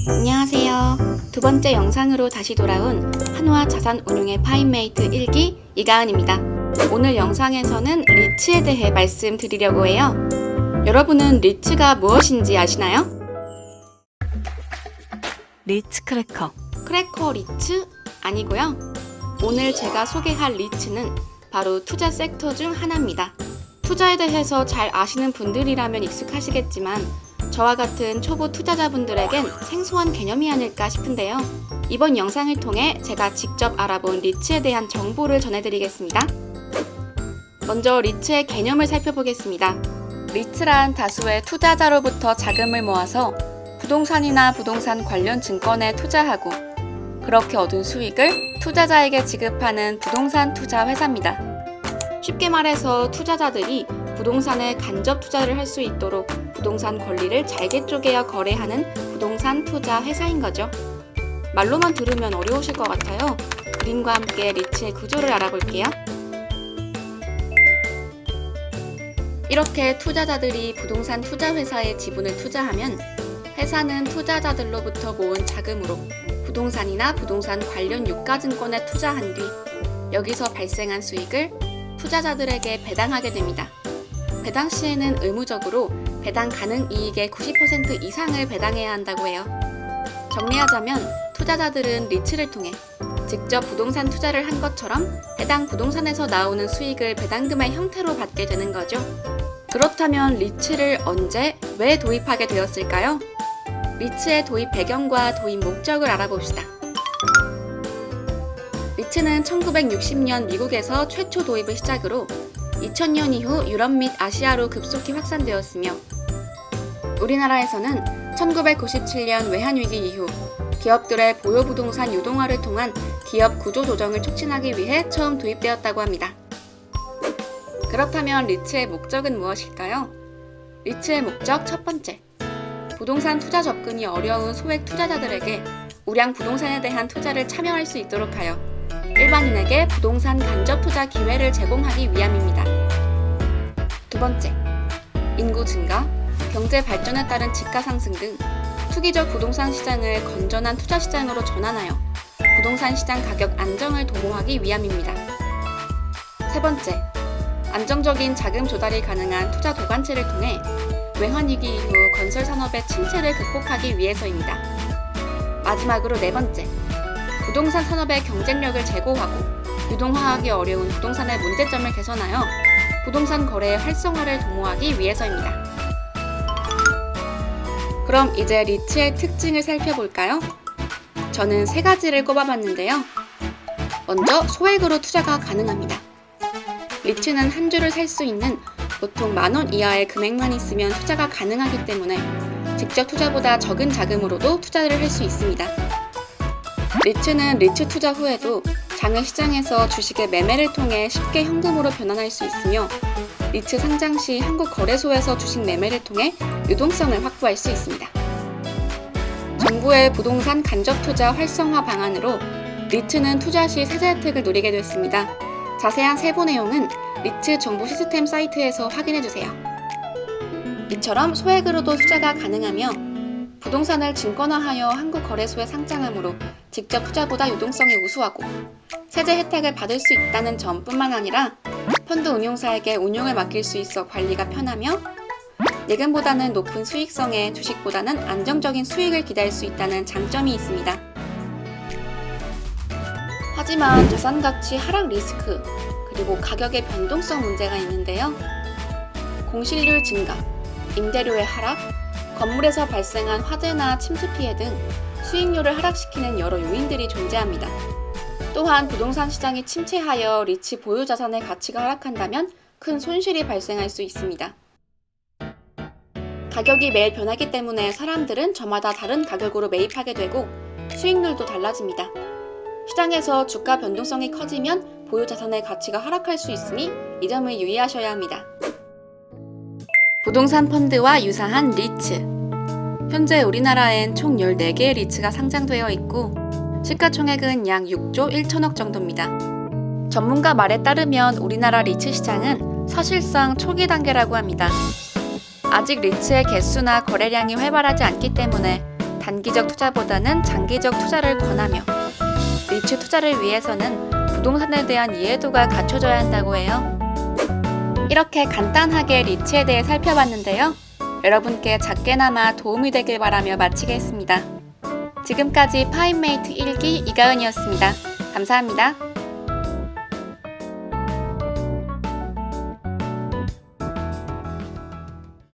안녕하세요. 두 번째 영상으로 다시 돌아온 한화자산운용의 파인메이트 1기 이가은입니다. 오늘 영상에서는 리츠에 대해 말씀드리려고 해요. 여러분은 리츠가 무엇인지 아시나요? 리츠 크래커. 크래커 리츠? 아니고요. 오늘 제가 소개할 리츠는 바로 투자 섹터 중 하나입니다. 투자에 대해서 잘 아시는 분들이라면 익숙하시겠지만 저와 같은 초보 투자자분들에겐 생소한 개념이 아닐까 싶은데요. 이번 영상을 통해 제가 직접 알아본 리츠에 대한 정보를 전해드리겠습니다. 먼저 리츠의 개념을 살펴보겠습니다. 리츠란 다수의 투자자로부터 자금을 모아서 부동산이나 부동산 관련 증권에 투자하고 그렇게 얻은 수익을 투자자에게 지급하는 부동산 투자 회사입니다. 쉽게 말해서 투자자들이 부동산에 간접 투자를 할 수 있도록 부동산 권리를 잘게 쪼개어 거래하는 부동산 투자 회사인 거죠. 말로만 들으면 어려우실 것 같아요. 그림과 함께 리츠의 구조를 알아볼게요. 이렇게 투자자들이 부동산 투자 회사에 지분을 투자하면 회사는 투자자들로부터 모은 자금으로 부동산이나 부동산 관련 유가증권에 투자한 뒤 여기서 발생한 수익을 투자자들에게 배당하게 됩니다. 배당 시에는 의무적으로 배당 가능 이익의 90% 이상을 배당해야 한다고 해요. 정리하자면 투자자들은 리츠를 통해 직접 부동산 투자를 한 것처럼 해당 부동산에서 나오는 수익을 배당금의 형태로 받게 되는 거죠. 그렇다면 리츠를 언제, 왜 도입하게 되었을까요? 리츠의 도입 배경과 도입 목적을 알아봅시다. 리츠는 1960년 미국에서 최초 도입을 시작으로 2000년 이후 유럽 및 아시아로 급속히 확산되었으며 우리나라에서는 1997년 외환위기 이후 기업들의 보유 부동산 유동화를 통한 기업 구조 조정을 촉진하기 위해 처음 도입되었다고 합니다. 그렇다면 리츠의 목적은 무엇일까요? 리츠의 목적 첫 번째, 부동산 투자 접근이 어려운 소액 투자자들에게 우량 부동산에 대한 투자를 참여할 수 있도록 하여 일반인에게 부동산 간접 투자 기회를 제공하기 위함입니다. 두 번째, 인구 증가, 경제 발전에 따른 집가 상승 등 투기적 부동산 시장을 건전한 투자 시장으로 전환하여 부동산 시장 가격 안정을 도모하기 위함입니다. 세 번째, 안정적인 자금 조달이 가능한 투자 도관체를 통해 외환위기 이후 건설 산업의 침체를 극복하기 위해서입니다. 마지막으로 네 번째, 부동산 산업의 경쟁력을 제고하고 유동화하기 어려운 부동산의 문제점을 개선하여 부동산 거래의 활성화를 도모하기 위해서입니다. 그럼 이제 리츠의 특징을 살펴볼까요? 저는 세 가지를 꼽아봤는데요. 먼저 소액으로 투자가 가능합니다. 리츠는 한 주를 살 수 있는 보통 10,000원 이하의 금액만 있으면 투자가 가능하기 때문에 직접 투자보다 적은 자금으로도 투자를 할 수 있습니다. 리츠는 리츠 투자 후에도 장외 시장에서 주식의 매매를 통해 쉽게 현금으로 변환할 수 있으며 리츠 상장 시 한국거래소에서 주식 매매를 통해 유동성을 확보할 수 있습니다. 정부의 부동산 간접 투자 활성화 방안으로 리츠는 투자 시 세제 혜택을 누리게 됐습니다. 자세한 세부 내용은 리츠 정보 시스템 사이트에서 확인해주세요. 이처럼 소액으로도 투자가 가능하며 부동산을 증권화하여 한국거래소에 상장하므로 직접 투자보다 유동성이 우수하고 세제 혜택을 받을 수 있다는 점뿐만 아니라 펀드 운용사에게 운용을 맡길 수 있어 관리가 편하며 예금보다는 높은 수익성에 주식보다는 안정적인 수익을 기대할 수 있다는 장점이 있습니다. 하지만 자산가치 하락 리스크 그리고 가격의 변동성 문제가 있는데요. 공실률 증가, 임대료의 하락, 건물에서 발생한 화재나 침수 피해 등 수익률을 하락시키는 여러 요인들이 존재합니다. 또한 부동산 시장이 침체하여 리츠 보유 자산의 가치가 하락한다면 큰 손실이 발생할 수 있습니다. 가격이 매일 변하기 때문에 사람들은 저마다 다른 가격으로 매입하게 되고 수익률도 달라집니다. 시장에서 주가 변동성이 커지면 보유 자산의 가치가 하락할 수 있으니 이 점을 유의하셔야 합니다. 부동산 펀드와 유사한 리츠. 현재 우리나라엔 총 14개의 리츠가 상장되어 있고 시가총액은 약 6조 1천억 정도입니다. 전문가 말에 따르면 우리나라 리츠 시장은 사실상 초기 단계라고 합니다. 아직 리츠의 개수나 거래량이 활발하지 않기 때문에 단기적 투자보다는 장기적 투자를 권하며 리츠 투자를 위해서는 부동산에 대한 이해도가 갖춰져야 한다고 해요. 이렇게 간단하게 리츠에 대해 살펴봤는데요. 여러분께 작게나마 도움이 되길 바라며 마치겠습니다. 지금까지 파인메이트 1기 이가은이었습니다. 감사합니다.